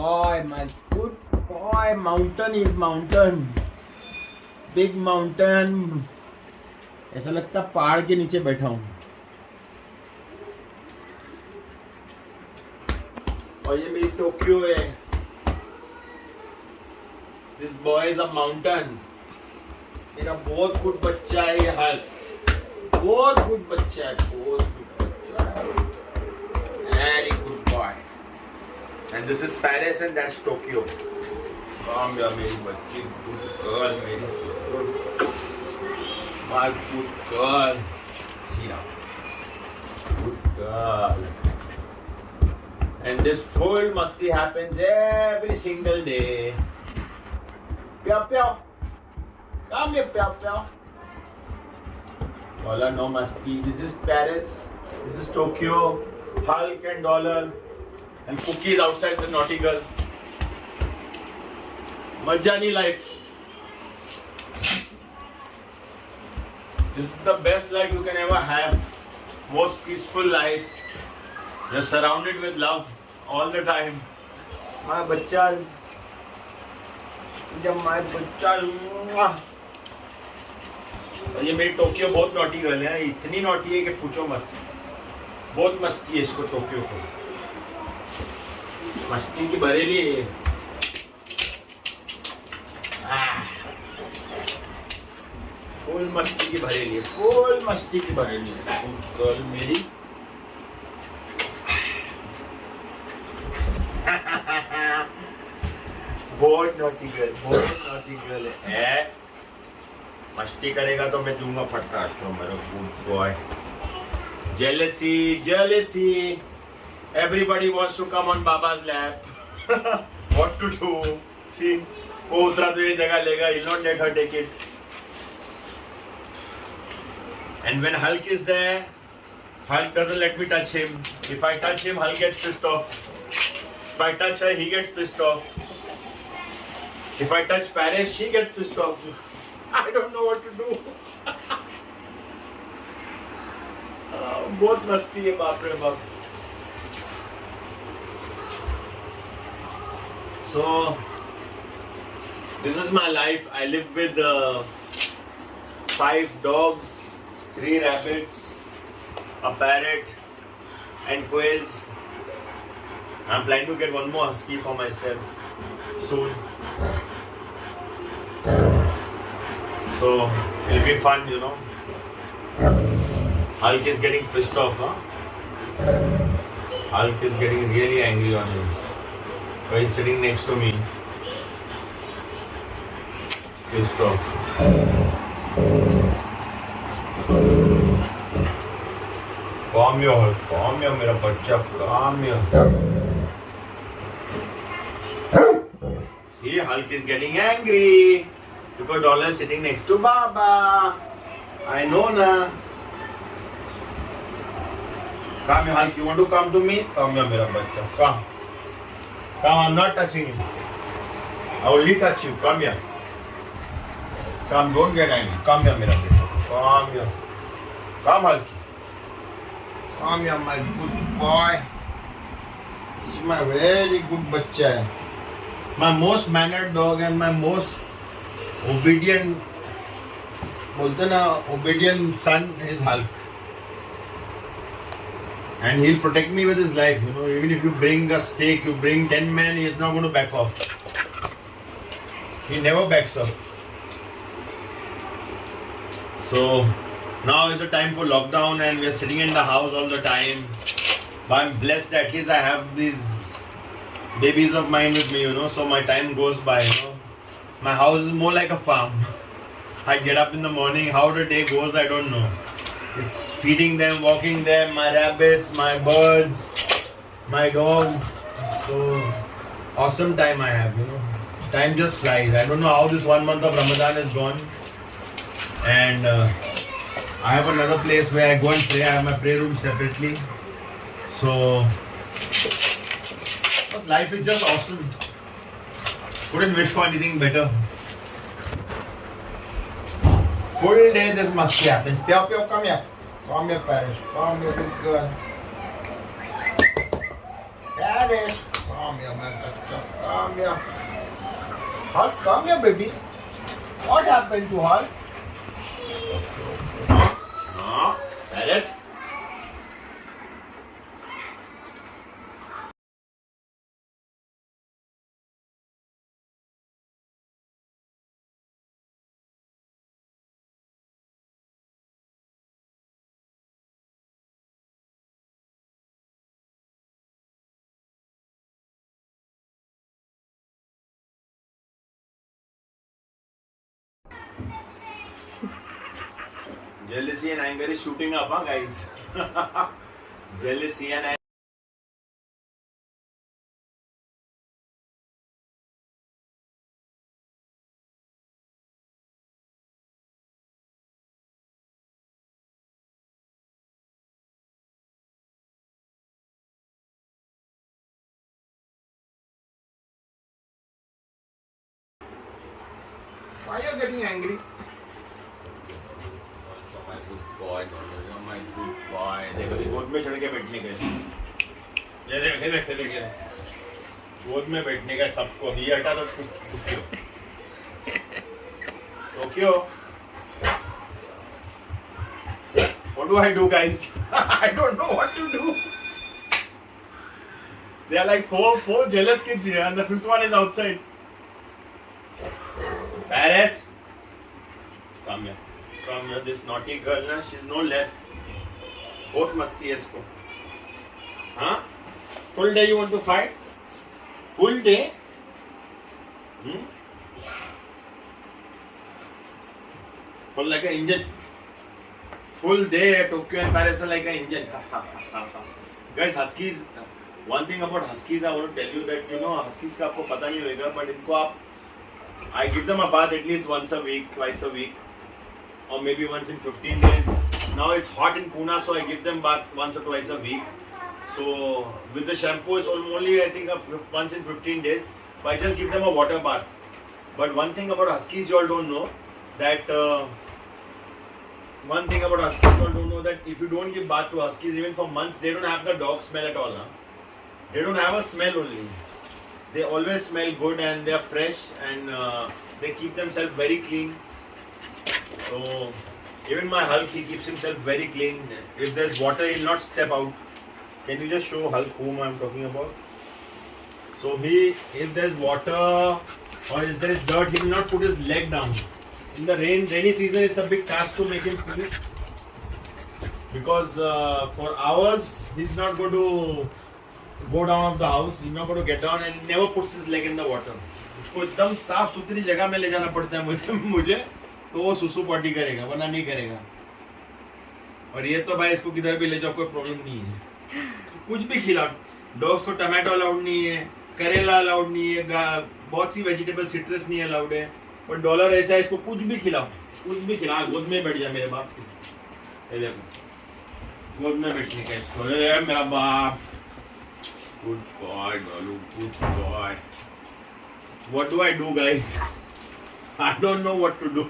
boy, my good boy. Mountain is mountain. Big mountain. ऐसा लगता है पहाड़ के नीचे बैठा हूँ. और ये मेरी टोक्यो है. This boy is a mountain. मेरा बहुत गुड बच्चा है ये हाल. बहुत गुड बच्चा है. बहुत गुड बच्चा है. Very good boy. And this is Paris and that's Tokyo. Calm down, मेरी बच्ची. Good girl, मेरी good. My good girl. See now. Good girl. And this full masti happens every single day. Pyaw pyaw. Come here, pyaw pyaw. Dollar no masti. This is Paris. This is Tokyo. Hulk and Dollar. And cookies outside the naughty girl. Majani life. This is the best life you can ever have. Most peaceful life. You're surrounded with love all the time. My bachas. जब my बच्चा. और ये मेरी Tokyo बहुत naughty girl है. इतनी naughty है कि पूछो मत. बहुत मस्ती है इसको टोक्यो को. मस्ती की बरेली है. फुल मस्ती की भरेली है. फुल मस्ती की भरेली है. गर्ल मेरी. बहुत नॉटी गर्ल है. मस्ती करेगा तो मैं दूंगा फटकार. जो मेरा good boy. Jealousy. Everybody wants to come on Baba's lap. What to do? See, वो उतरा तो ये जगह लेगा. He'll not let her take it. And when Hulk is there, Hulk doesn't let me touch him. If I touch him, Hulk gets pissed off. If I touch her, he gets pissed off. If I touch Paris, she gets pissed off. I don't know what to do. बहुत मस्ती है बाप रे बाप. So this is my life. I live with 5 dogs, 3 rabbits, a parrot, and quails. I'm planning to get one more husky for myself soon. So it'll be fun, you know. Hulk is getting pissed off, huh? Hulk is getting really angry on him. So he's sitting next to me. Pissed off. Calm your Hulk. Calm your मेरा बच्चा. Calm your. See, Hulk is getting angry because Dollar is sitting next to Baba. I know na. Come here, Hulk. You want to come to me? Come here, मेरा बच्चा. Come. I'm not touching you. I only touch you. Come here. Come, don't get angry. Come here, मेरा बच्चा. Come here. Come, Hulk. Come here, my good boy. He's my very good बच्चा है. My most mannered dog and my most obedient, बोलते ना, obedient son is Hulk. And he'll protect me with his life, you know. Even if you bring a steak, you bring 10 men, he is not going to back off. He never backs off. So now is the time for lockdown and we are sitting in the house all the time. But I'm blessed that at least I have these babies of mine with me, you know. So my time goes by, you know. My house is more like a farm. I get up in the morning, how the day goes, I don't know. It's feeding them, walking them, my rabbits, my birds, my dogs. So awesome time I have, you know. Time just flies. I don't know how this 1 month of Ramadan is gone. And I have another place where I go and pray. I have my prayer room separately. So life is just awesome. Couldn't wish for anything better. Full day this must happen. Pyaw, Pyaw, come here. Come here, Paris. Come here, good girl. Paris, come Come here, my bachcha. Come here. Hulk, come here, baby. What happened to Hulk? No, Paris. Jealousy and anger is shooting up, huh, guys? Jealousy and anger. Why are you getting angry? My good boy, my good boy. देखो ये गोद में चढ़ के बैठने का ये देख गोद में बैठने का सबको अभी हटा तो Tokyo What do I do, guys? I don't know what to do. There are like four jealous kids here, and the fifth one is outside. Paris, come here. Come here. This naughty girl, na, she's no less. बहुत मस्ती है इसको. हाँ? Full day you want to fight? Full day? Full like an engine. Full day Tokyo and Paris are like an engine. Guys, Huskies. One thing about Huskies, I want to tell you that Huskies का आपको पता नहीं होगा, but इनको आप I give them a bath at least once a week, twice a week, or maybe once in 15 days. Now it's hot in Pune, so I give them bath once or twice a week. So with the shampoo, it's only I think once in 15 days. But I just give them a water bath. But one thing about Huskies, you all don't know that. One thing about Huskies, you all don't know that if you don't give bath to Huskies, even for months, they don't have the dog smell at all. Huh? They don't have a smell only. They always smell good and they are fresh and they keep themselves very clean. So even my Hulk, he keeps himself very clean. If there's water, he'll not step out. Can you just show Hulk whom I'm talking about? So if there's water or if there is dirt, he will not put his leg down. In the rainy season, it's a big task to make him pee. Because for hours, he's not going to go down of the house. He's not going to get down and never puts his leg in the water. उसको एकदम साफ सुथरी जगह में ले जाना पड़ता है मुझे तो वो सुसु पॉटी करेगा, वरना नहीं करेगा. और ये तो भाई इसको किधर भी ले जाओ कोई प्रॉब्लम नहीं है. कुछ भी खिलाओ. डॉग्स को टमाटो अलाउड नहीं है, करेला अलाउड नहीं है, बहुत सी वेजिटेबल सिट्रस नहीं अलाउड है. पर डॉलर ऐसा है, इसको कुछ भी खिलाओ, कुछ भी खिलाओ. गोद में बैठ जा मेरे बाप. ये देखो गोद में बैठने का इसको. मेरा बाप. Good boy, Galu. Good boy. What do I do, guys? I don't know what to do.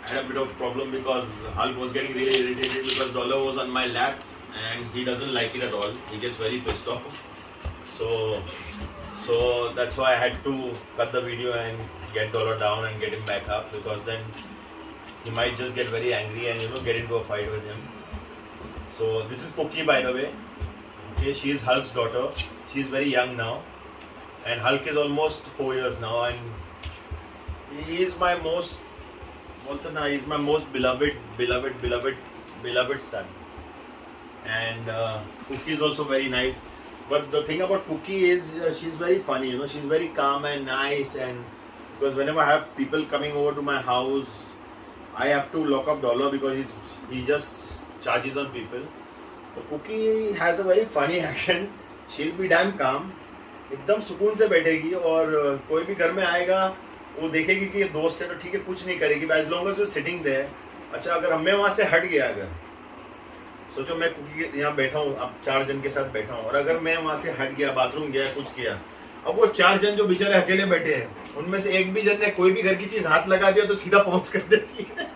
I had a bit of problem because Hulk was getting really irritated because Dollar was on my lap and he doesn't like it at all. He gets very pissed off. So that's why I had to cut the video and get Dollar down and get him back up, because then he might just get very angry and get into a fight with him. So this is Cookie, by the way. Okay, she is Hulk's daughter. She's very young now, and Hulk is almost 4 years now, and he is my most beloved son. And Cookie is also very nice. But the thing about Cookie is she's very funny. She's very calm and nice. And because whenever I have people coming over to my house, I have to lock up Dollar because he just charges on people. So Cookie has a very funny action. She'll be damn calm. एकदम सुकून से बैठेगी और कोई भी घर में आएगा वो देखेगी कि ये दोस्त है तो ठीक है, कुछ नहीं करेगी. As long as you're sitting there. अच्छा, अगर मैं वहाँ से हट गया, अगर सोचो मैं कुकी यहाँ बैठा हूँ, अब 4 जन के साथ बैठा हूँ, और अगर मैं वहाँ से हट गया, बाथरूम गया, कुछ किया, अब वो 4 जन जो बेचारे अकेले बैठे हैं, उनमें से एक भी जन ने कोई भी घर की चीज हाथ लगा दिया तो सीधा पहुंच कर देती है.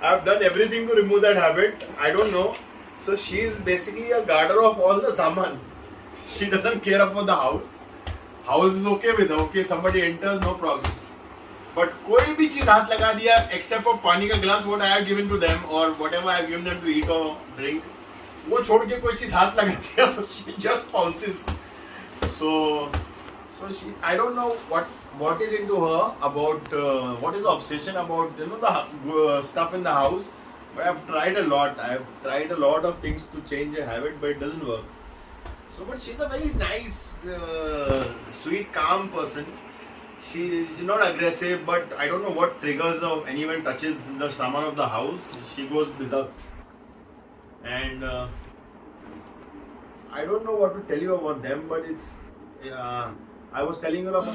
I have done everything to remove that habit. I don't know. So she is basically a guarder of all the saman. She doesn't care about the house. House is okay with her. Okay, somebody enters, no problem. But कोई भी चीज हाथ लगा दिया except for पानी का glass what I have given to them or whatever I have given them to eat or drink, वो छोड़ के कोई चीज हाथ लगा दिया तो she just pounces. So she, I don't know what is into her about what is the obsession about the stuff in the house. But I've tried a lot. I've tried a lot of things to change a habit, but it doesn't work. So, but she's a very nice, sweet, calm person. She's not aggressive, but I don't know what triggers of anyone touches the saman of the house. She goes berserk. And I don't know what to tell you about them, but it's. I was telling you about.